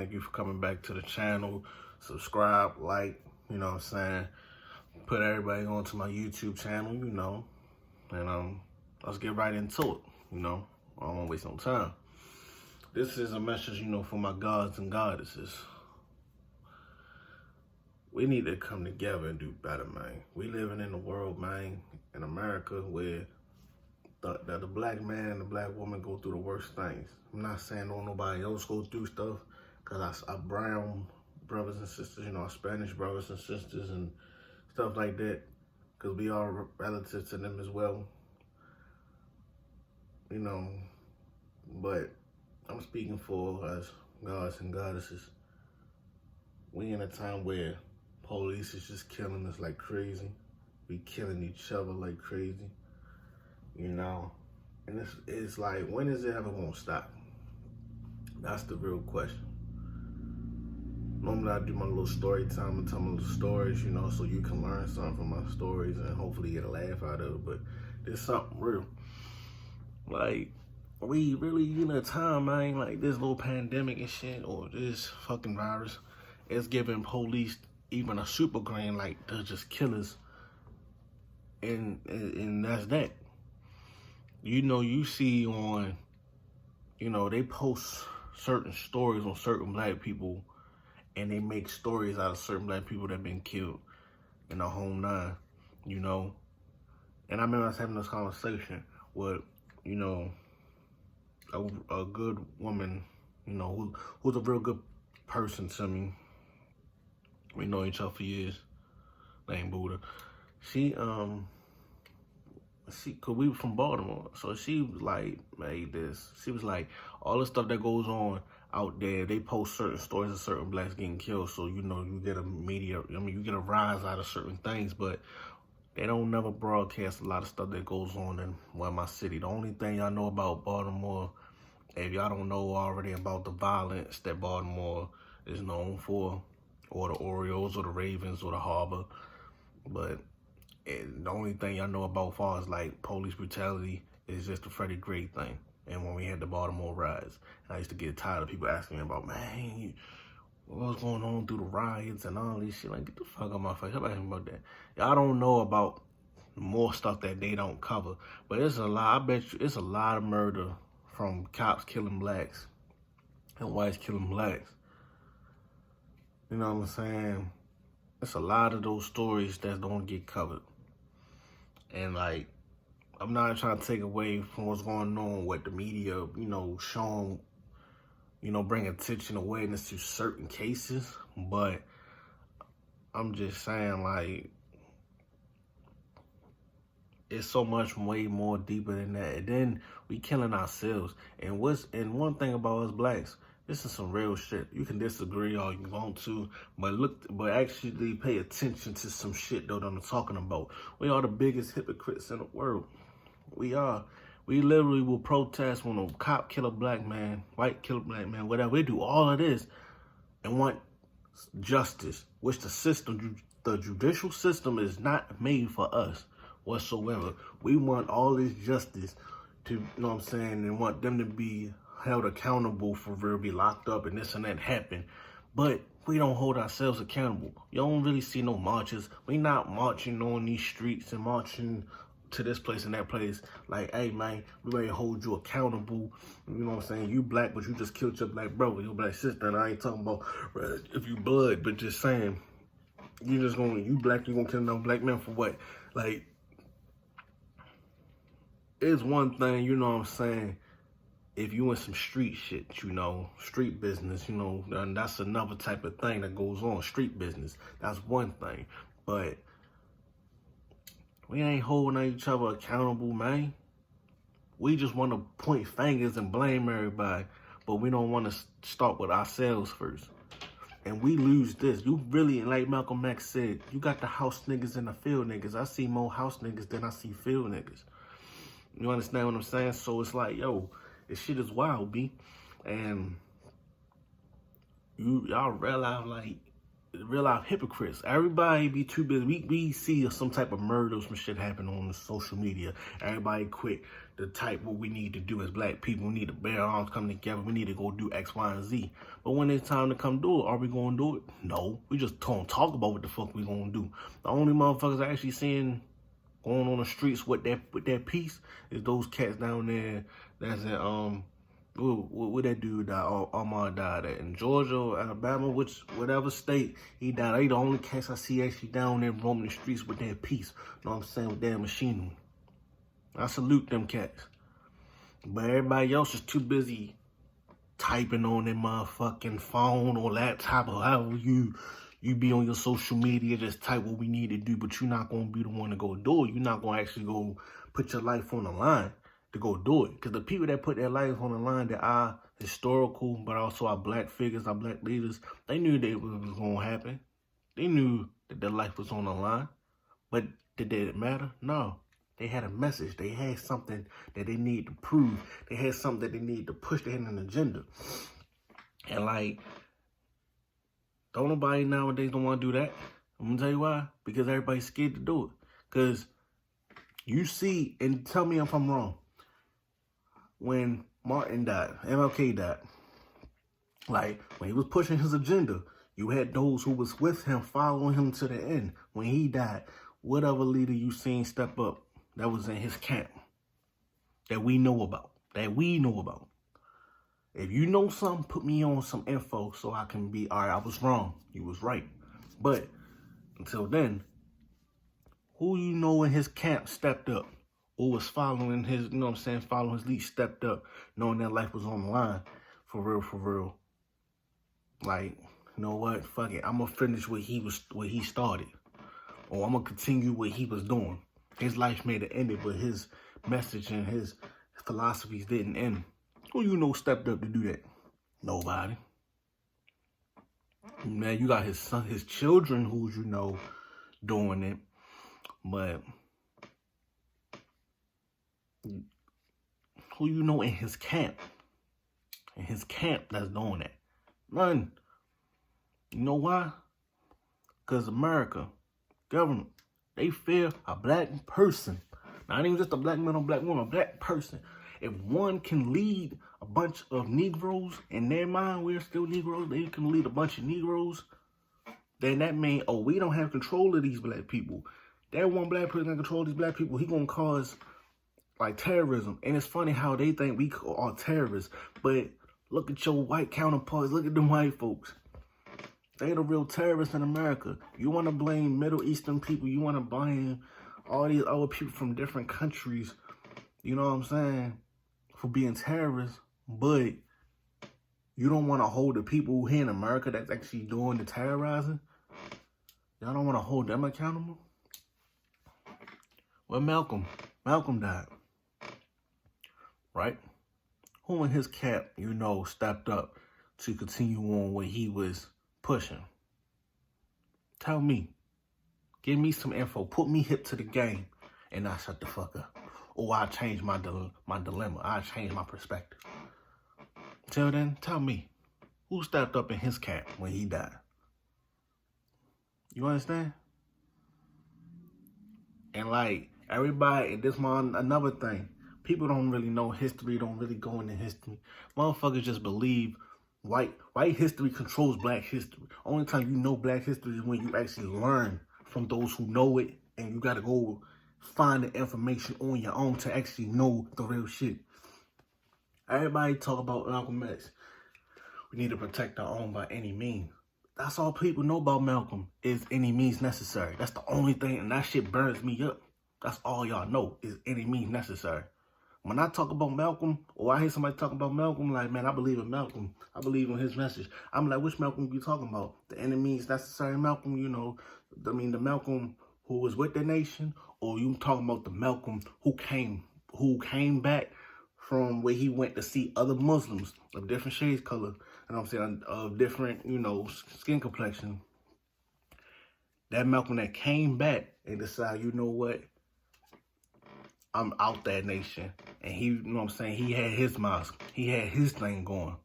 Thank you for coming back to the channel. Subscribe, like, you know what I'm saying? Put everybody onto my YouTube channel, you know. And let's get right into it, you know. I don't want to waste no time. This is a message, you know, for my gods and goddesses. We need to come together and do better, man. We living in a world, man, in America, where the black man and the black woman go through the worst things. I'm not saying don't nobody else go through stuff, because our brown brothers and sisters, you know, our Spanish brothers and sisters and stuff like that, because we are relatives to them as well, you know. But I'm speaking for us gods and goddesses. We in a time where police is just killing us like crazy. We killing each other like crazy, you know. And it's like, when is it ever gonna stop? That's the real question. Normally I do my little story time and tell my little stories, you know, so you can learn something from my stories and hopefully get a laugh out of it. But there's something real. Like, we really in a time, man, like this little pandemic and shit, or this fucking virus, it's giving police even a super green light to just kill us. And that's that. You know, you see on, you know, they post certain stories on certain black people, and they make stories out of certain black people that have been killed in the whole nine, you know. And I remember I was having this conversation with, you know, a good woman, you know, who's a real good person to me. We know each other for years, named Buddha. Cause we were from Baltimore, so she was like, she was like, all the stuff that goes on out there, they post certain stories of certain blacks getting killed, so, you know, you get you get a rise out of certain things, but they don't never broadcast a lot of stuff that goes on in my city. The only thing y'all know about Baltimore, if y'all don't know already about the violence that Baltimore is known for, or the Orioles, or the Ravens, or the Harbor, but the only thing y'all know about as far as like police brutality is just the Freddie Gray thing. And when we had the Baltimore riots, and I used to get tired of people asking me about, man, what's going on through the riots and all this shit. Like, get the fuck out my face. I'm asking about that. Y'all don't know about more stuff that they don't cover. But it's a lot. I bet you it's a lot of murder from cops killing blacks and whites killing blacks. You know what I'm saying? It's a lot of those stories that don't get covered. And like, I'm not trying to take away from what's going on with the media, you know, showing, you know, bring attention, awareness to certain cases, but I'm just saying, like, it's so much way more deeper than that. And then we killing ourselves. And one thing about us blacks, this is some real shit. You can disagree all you want to, but actually pay attention to some shit though that I'm talking about. We are the biggest hypocrites in the world. We are. We literally will protest when a cop kill a black man, white kill a black man, whatever. We do all of this and want justice, which the judicial system is not made for us whatsoever. We want all this justice to, you know what I'm saying, and want them to be held accountable for real, be locked up and this and that happen. But we don't hold ourselves accountable. You don't really see no marches. We not marching on these streets and marching to this place and that place like, hey man, we ready to hold you accountable. You know what I'm saying? You black, but you just killed your black brother, your black sister. And I ain't talking about if you blood, but just saying, you black, you gonna kill another black man for what? Like, it's one thing, you know what I'm saying, if you in some street shit, you know, street business, you know, and that's another type of thing that goes on, street business. That's one thing. But we ain't holding each other accountable, man. We just want to point fingers and blame everybody, but we don't want to start with ourselves first. And we lose this. You really, like Malcolm X said, you got the house niggas and the field niggas. I see more house niggas than I see field niggas. You understand what I'm saying? So it's like, yo, this shit is wild, B. And y'all realize, like, real life hypocrites. Everybody be too busy. We see some type of murder or some shit happen on the social media. Everybody quit the type what we need to do as black people. We need to bear arms, come together. We need to go do X, Y, and Z. But when it's time to come do it, are we going to do it? No. We just don't talk about what the fuck we going to do. The only motherfuckers I actually seeing going on the streets with that peace is those cats down there that's in, where that dude died, Ahmaud died at, in Georgia or Alabama, whatever state he died. They the only cats I see actually down there roaming the streets with their peace. You know what I'm saying? With their machinery. I salute them cats. But everybody else is too busy typing on their motherfucking phone or laptop or however you be on your social media, just type what we need to do, but you're not going to be the one to go do it. You're not going to actually go put your life on the line to go do it. Because the people that put their life on the line that are historical, but also our black figures, our black leaders, they knew that it was going to happen. They knew that their life was on the line. But did it matter? No. They had a message. They had something that they need to prove. They had something that they need to push. They had an agenda. And like, don't nobody nowadays don't want to do that. I'm going to tell you why. Because everybody's scared to do it. Because you see, and tell me if I'm wrong, when Martin died, MLK died, like when he was pushing his agenda, you had those who was with him, following him to the end. When he died, whatever leader you seen step up that was in his camp that we know about, If you know something, put me on some info so I can be, all right, I was wrong. You was right. But until then, who you know in his camp stepped up or was following his, you know what I'm saying, following his lead, stepped up, knowing that life was on the line, for real. Like, you know what, fuck it, I'm going to finish what he started. Or I'm going to continue what he was doing. His life may have ended, but his message and his philosophies didn't end. Who you know stepped up to do that? Nobody. Man, you got his son, his children, who you know doing it, but who you know in his camp? That's doing that? None. You know why? Because America, government, they fear a black person. Not even just a black man or black woman, a black person. If one can lead a bunch of Negroes, in their mind, we're still Negroes, they can lead a bunch of Negroes, then that means, oh, we don't have control of these black people. That one black person that control these black people, he gonna cause, like, terrorism. And it's funny how they think we are terrorists, but look at your white counterparts, look at them white folks. They the real terrorists in America. You want to blame Middle Eastern people, you want to blame all these other people from different countries, you know what I'm saying, for being terrorists, but you don't want to hold the people here in America that's actually doing the terrorizing. Y'all don't want to hold them accountable? Well, Malcolm died, right? Who in his camp, you know, stepped up to continue on what he was pushing? Tell me. Give me some info. Put me hip to the game, and I shut the fuck up. Or I change my dilemma. I change my perspective. Till then, tell me, who stepped up in his camp when he died? You understand? And like, everybody, this one, another thing. People don't really know history, don't really go into history. Motherfuckers just believe white history controls black history. Only time you know black history is when you actually learn from those who know it, and you gotta go find the information on your own to actually know the real shit. Everybody talk about Malcolm X. We need to protect our own by any means. That's all people know about Malcolm, is any means necessary. That's the only thing, and that shit burns me up. That's all y'all know, is any means necessary. When I talk about Malcolm, or I hear somebody talking about Malcolm, like, man, I believe in Malcolm. I believe in his message. I'm like, which Malcolm you talking about? The any means necessary Malcolm, you know, I mean, the Malcolm who was with the nation, or you talking about the Malcolm who came back from where he went to see other Muslims of different shades color, and I'm saying of different, you know, skin complexion. That Malcolm that came back and decided, you know what, I'm out that nation. And he, you know what I'm saying, he had his mosque. He had his thing going.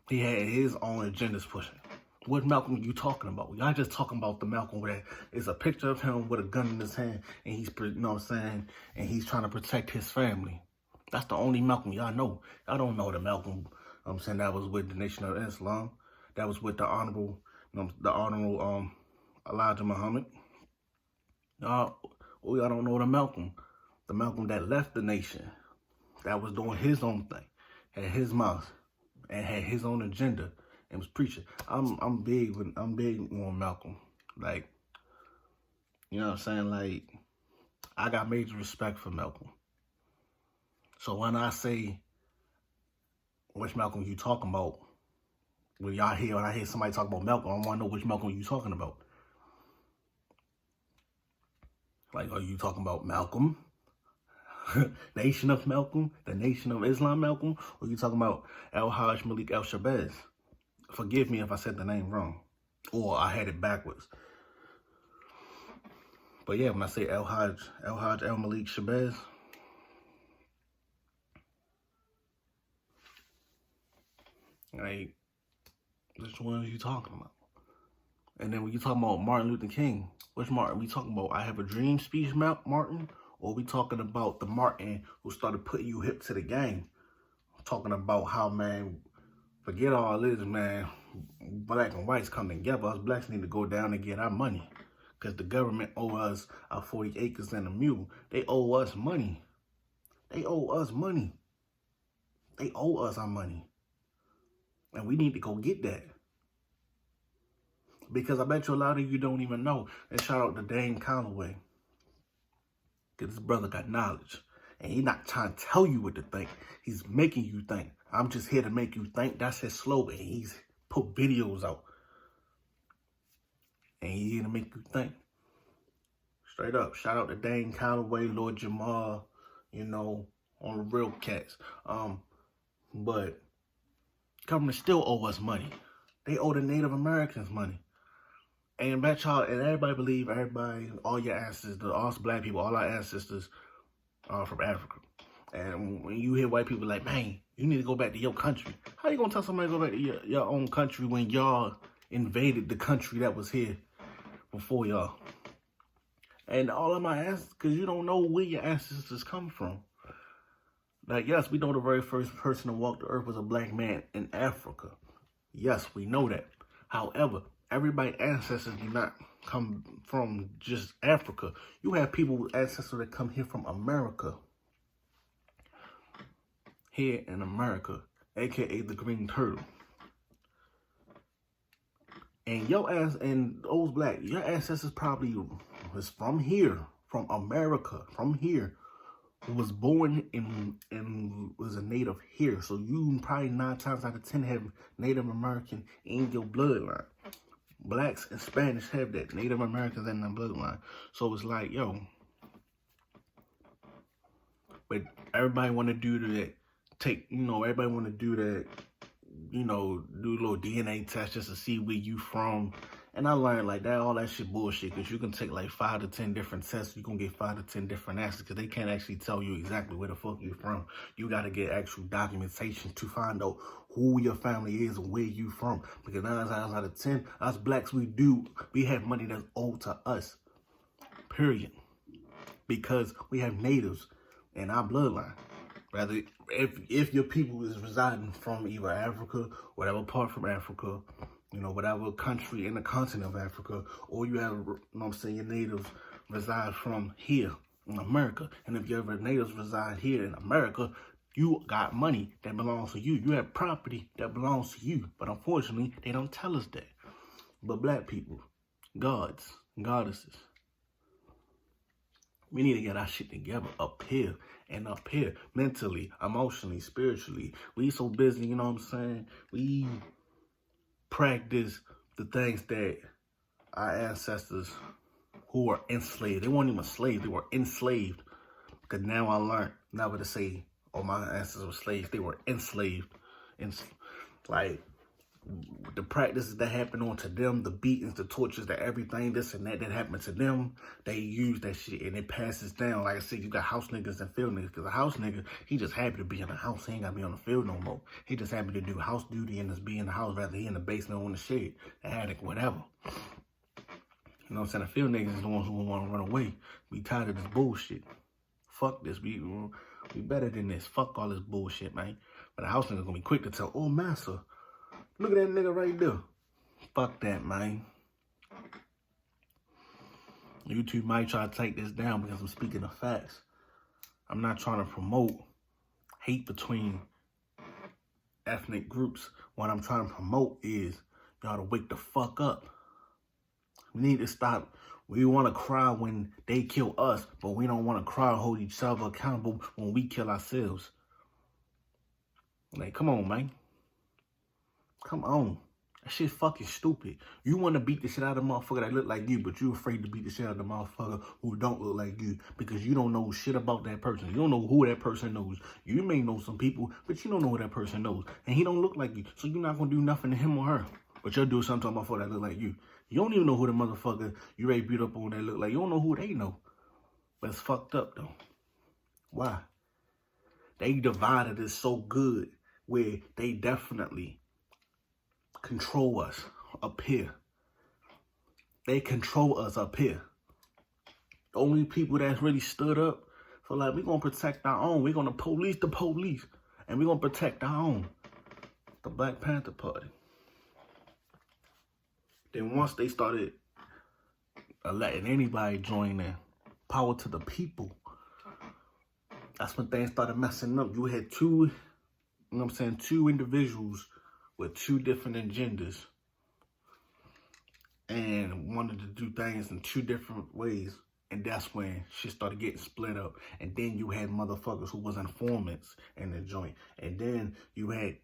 He had his own agendas pushing. What Malcolm you talking about? Y'all just talking about the Malcolm where it's a picture of him with a gun in his hand and he's, you know what I'm saying, and he's trying to protect his family. That's the only Malcolm y'all know. Y'all don't know the Malcolm, I'm saying, that was with the Nation of Islam. That was with the Honorable Elijah Muhammad. Y'all don't know the Malcolm. The Malcolm that left the nation. That was doing his own thing. Had his mouth. And had his own agenda. And was preaching. I'm big on Malcolm. Like, you know what I'm saying? Like, I got major respect for Malcolm. So when I say which Malcolm you talking about, when I hear somebody talk about Malcolm, I want to know which Malcolm you talking about. Like, are you talking about Malcolm? Nation of Malcolm? The Nation of Islam Malcolm? Or are you talking about Al-Hajj Malik El-Shabazz? Forgive me if I said the name wrong. Or I had it backwards. But yeah, when I say Al-Hajj El-Malik Shabazz, like, which one are you talking about? And then when you talking about Martin Luther King, which Martin? We talking about I Have a Dream speech Martin? Or we talking about the Martin who started putting you hip to the game? Talking about how, man, forget all this, man. Black and whites come together. Us blacks need to go down and get our money. Because the government owe us our 40 acres and a mule. They owe us money. They owe us money. They owe us our money. And we need to go get that. Because I bet you a lot of you don't even know. And shout out to Dane Calloway. Because this brother got knowledge. And he's not trying to tell you what to think. He's making you think. I'm just here to make you think. That's his slogan. He's put videos out. And he's here to make you think. Straight up. Shout out to Dane Calloway, Lord Jamal, you know, on the real cats. But government still owe us money. They owe the Native Americans money. And bet y'all, and everybody believe, all your ancestors, all black people, all our ancestors are from Africa. And when you hear white people like, man, you need to go back to your country. How you gonna tell somebody to go back to your own country when y'all invaded the country that was here before y'all? And all of my ancestors, because you don't know where your ancestors come from. Like, yes, we know the very first person to walk the earth was a black man in Africa. Yes, we know that. However, everybody's ancestors do not come from just Africa. You have people with ancestors that come here from America. Here in America, aka the Green Turtle. And your ass and those black, your ancestors probably was from here, from America, from here. Was born and was a native here. So you probably 9 times out of 10 have Native American in your bloodline. Blacks and Spanish have that. Native Americans in their bloodline. So it's like, yo. But everybody want to do that. Everybody want to do that. You know, do a little DNA test just to see where you from. And I learned like that, all that shit bullshit, because you can take like 5 to 10 different tests. You're going to get 5 to 10 different answers because they can't actually tell you exactly where the fuck you're from. You got to get actual documentation to find out who your family is and where you from. Because 9 times out of 10, us blacks, we have money that's owed to us. Period. Because we have natives in our bloodline. Rather, if your people is residing from either Africa, whatever part from Africa, you know, whatever country in the continent of Africa, or you have, you know what I'm saying, your natives reside from here in America. And if your natives reside here in America, you got money that belongs to you. You have property that belongs to you. But unfortunately, they don't tell us that. But black people, gods, goddesses, we need to get our shit together up here and up here, mentally, emotionally, spiritually. We so busy, you know what I'm saying? We practice the things that our ancestors who were enslaved, they weren't even slaves, they were enslaved. Because now I learned never to say, oh, my ancestors were slaves, they were enslaved. And like, the practices that happen onto them, the beatings, the tortures, the everything, this and that happened to them, they use that shit and it passes down. Like I said, you got house niggas and field niggas. Because a house nigga, he just happy to be in the house. He ain't got to be on the field no more. He just happy to do house duty and just be in the house, rather he in the basement or in the shed, the attic, whatever. You know what I'm saying? The field niggas is the ones who want to run away. We tired of this bullshit. Fuck this. We better than this. Fuck all this bullshit, man. But the house nigga's gonna be quick to tell, oh, massa, look at that nigga right there. Fuck that, man. YouTube might try to take this down because I'm speaking of facts. I'm not trying to promote hate between ethnic groups. What I'm trying to promote is y'all to wake the fuck up. We need to stop. We want to cry when they kill us, but we don't want to cry or hold each other accountable when we kill ourselves. Like, come on, man. Come on. That shit fucking stupid. You want to beat the shit out of a motherfucker that look like you, but you afraid to beat the shit out of the motherfucker who don't look like you because you don't know shit about that person. You don't know who that person knows. You may know some people, but you don't know who that person knows. And he don't look like you, so you're not going to do nothing to him or her. But you'll do something to a motherfucker that look like you. You don't even know who the motherfucker you ready to beat up on that look like. You don't know who they know. But it's fucked up, though. Why? They divided it so good where they definitely control us up here. They control us up here. The only people that's really stood up for like, we're going to protect our own. We're going to police the police. And we're going to protect our own. The Black Panther Party. Then once they started letting anybody join in, power to the people, that's when things started messing up. You had two, you know what I'm saying, two individuals with two different agendas and wanted to do things in two different ways. And that's when shit started getting split up. And then you had motherfuckers who was informants in the joint. And then you had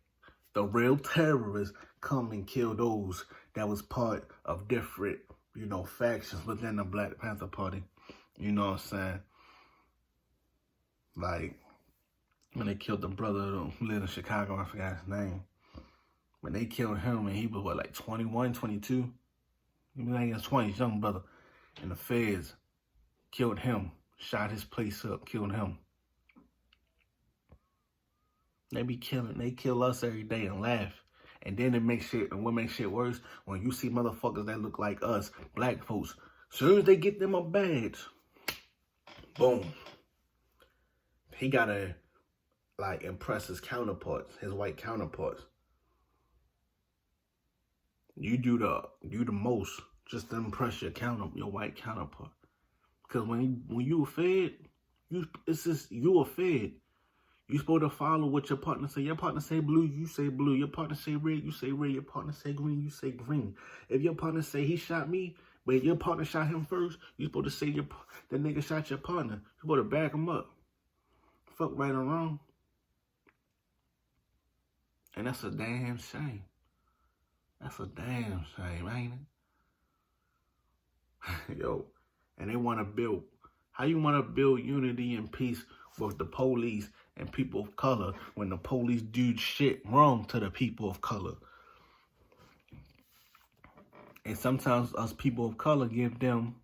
the real terrorists come and kill those that was part of different, you know, factions within the Black Panther Party. You know what I'm saying? Like, when they killed the brother who lived in Chicago, I forgot his name. When they killed him, and he was, what, like 21, 22? He was like in his 20s, young brother. And the feds killed him, shot his place up, killed him. They kill us every day and laugh. And then it makes shit, and what makes shit worse, when you see motherfuckers that look like us, black folks, as soon as they get them a badge, boom. He gotta, like, impress his counterparts, his white counterparts. You do the most just to impress your white counterpart. Because when you a fed, you a fed. You supposed to follow what your partner say. Your partner say blue, you say blue. Your partner say red, you say red. Your partner say green, you say green. If your partner say he shot me, but your partner shot him first, you supposed to say the nigga shot your partner. You supposed to back him up. Fuck right or wrong. And that's a damn shame. That's a damn shame, ain't it? Yo, and they want to build. How you want to build unity and peace with the police and people of color when the police do shit wrong to the people of color? And sometimes us people of color give them,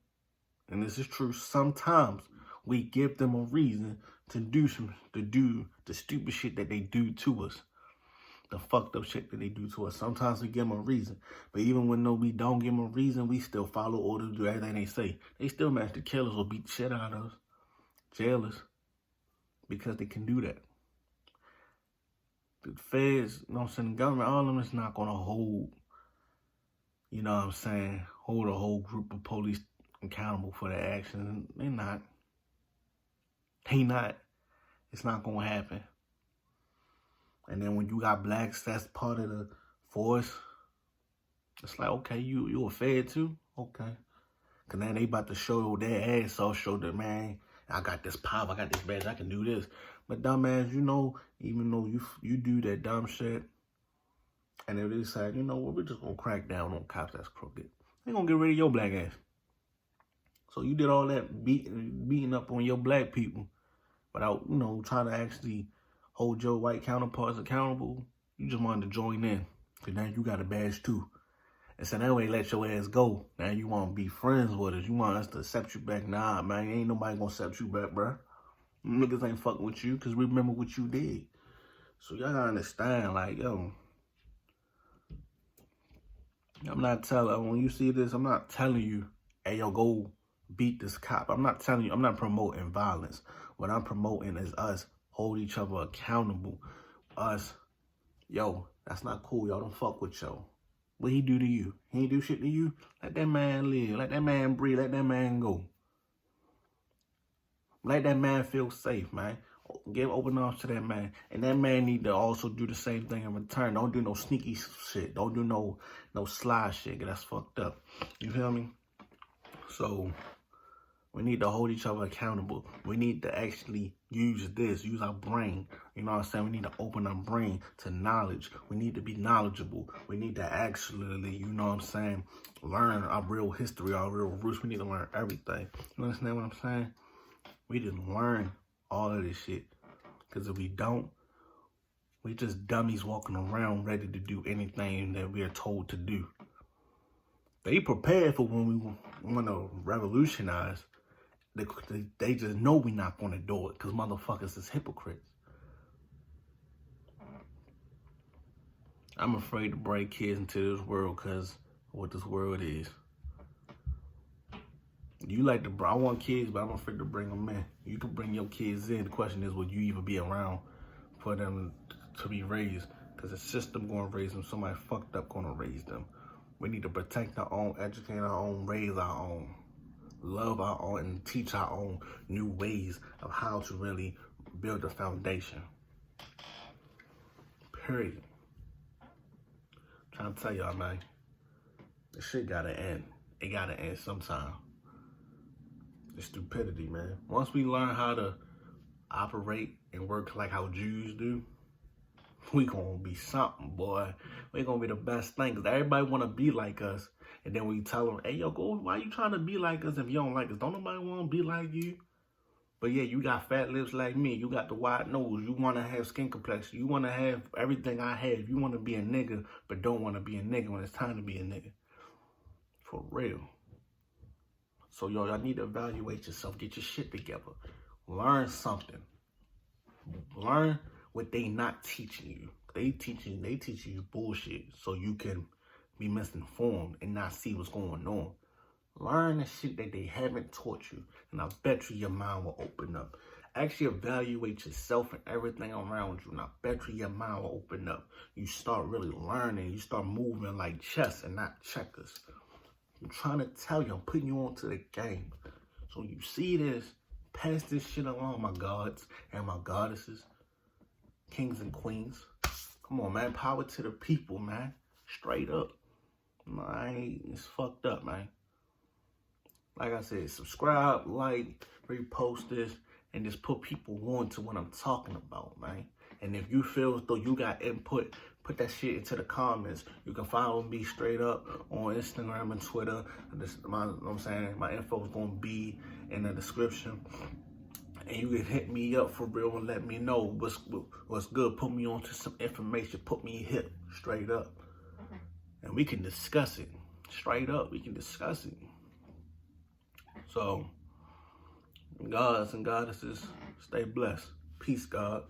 and this is true, sometimes we give them a reason to do the stupid shit that they do to us. The fucked up shit that they do to us. Sometimes we give them a reason. But even when we don't give them a reason, we still follow orders, do everything they say. They still manage to kill us or beat the shit out of us. Jail us. Because they can do that. The feds, you know what I'm saying, the government, all of them is not going to hold, you know what I'm saying, hold a whole group of police accountable for their actions. They're not. They not. It's not going to happen. And then when you got blacks, that's part of the force. It's like, okay, you a fed too? Okay. Because now they about to show their ass off, show that, man, I got this power, I got this badge, I can do this. But dumbass, you know, even though you do that dumb shit, and if they decide, you know what, we're just going to crack down on cops that's crooked, they're going to get rid of your black ass. So you did all that beating up on your black people without, you know, trying to actually hold your white counterparts accountable. You just wanted to join in. Cause now you got a badge too. And so now we let your ass go. Now you want to be friends with us. You want us to accept you back. Nah, man, ain't nobody gonna accept you back, bro. Niggas ain't fucking with you because remember what you did. So y'all gotta understand, like, yo, I'm not telling, when you see this, I'm not telling you, hey, yo, go beat this cop. I'm not telling you, I'm not promoting violence. What I'm promoting is us hold each other accountable. Us, yo, that's not cool. Y'all don't fuck with yo. What he do to you? He ain't do shit to you? Let that man live. Let that man breathe. Let that man go. Let that man feel safe, man. Give open arms to that man. And that man need to also do the same thing in return. Don't do no sneaky shit. Don't do no sly shit. That's fucked up. You feel me? So we need to hold each other accountable. We need to actually use our brain. You know what I'm saying? We need to open our brain to knowledge. We need to be knowledgeable. We need to actually, you know what I'm saying, learn our real history, our real roots. We need to learn everything. You understand what I'm saying? We didn't learn all of this shit. Because if we don't, we just dummies walking around ready to do anything that we are told to do. They prepared for when we want to revolutionize. They just know we're not going to do it because motherfuckers is hypocrites. I'm afraid to bring kids into this world because of what this world is. I want kids, but I'm afraid to bring them in. You can bring your kids in. The question is, will you even be around for them to be raised? Because the system going to raise them. Somebody fucked up going to raise them. We need to protect our own, educate our own, raise our own, love our own, and teach our own new ways of how to really build a foundation. Period. I'm trying to tell y'all, man, this shit gotta end. It gotta end sometime. The stupidity, man. Once we learn how to operate and work like how Jews do, we gonna be something, boy. We gonna be the best thing. Cause everybody wanna be like us. And then we tell them, hey, yo, go, why you trying to be like us if you don't like us? Don't nobody wanna be like you? But yeah, you got fat lips like me. You got the wide nose. You wanna have skin complexion. You wanna have everything I have. You wanna be a nigga, but don't wanna be a nigga when it's time to be a nigga. For real. So y'all need to evaluate yourself. Get your shit together. Learn something. Learn what they not teaching you. They teaching you bullshit so you can be misinformed and not see what's going on. Learn the shit that they haven't taught you, and I bet you your mind will open up. Actually evaluate yourself and everything around you, and I bet you your mind will open up. You start really learning. You start moving like chess and not checkers. I'm trying to tell you, I'm putting you onto the game. So you see this, pass this shit along, my gods and my goddesses, kings and queens. Come on, man. Power to the people, man. Straight up. It's fucked up, man. Like I said, subscribe, like, repost this, and just put people on to what I'm talking about, man. And if you feel as though you got input, put that shit into the comments. You can follow me straight up on Instagram and Twitter. My info is going to be in the description. And you can hit me up for real and let me know what's good. Put me on to some information. Put me hip straight up. And we can discuss it. Straight up, we can discuss it. So, gods and goddesses, stay blessed. Peace, God.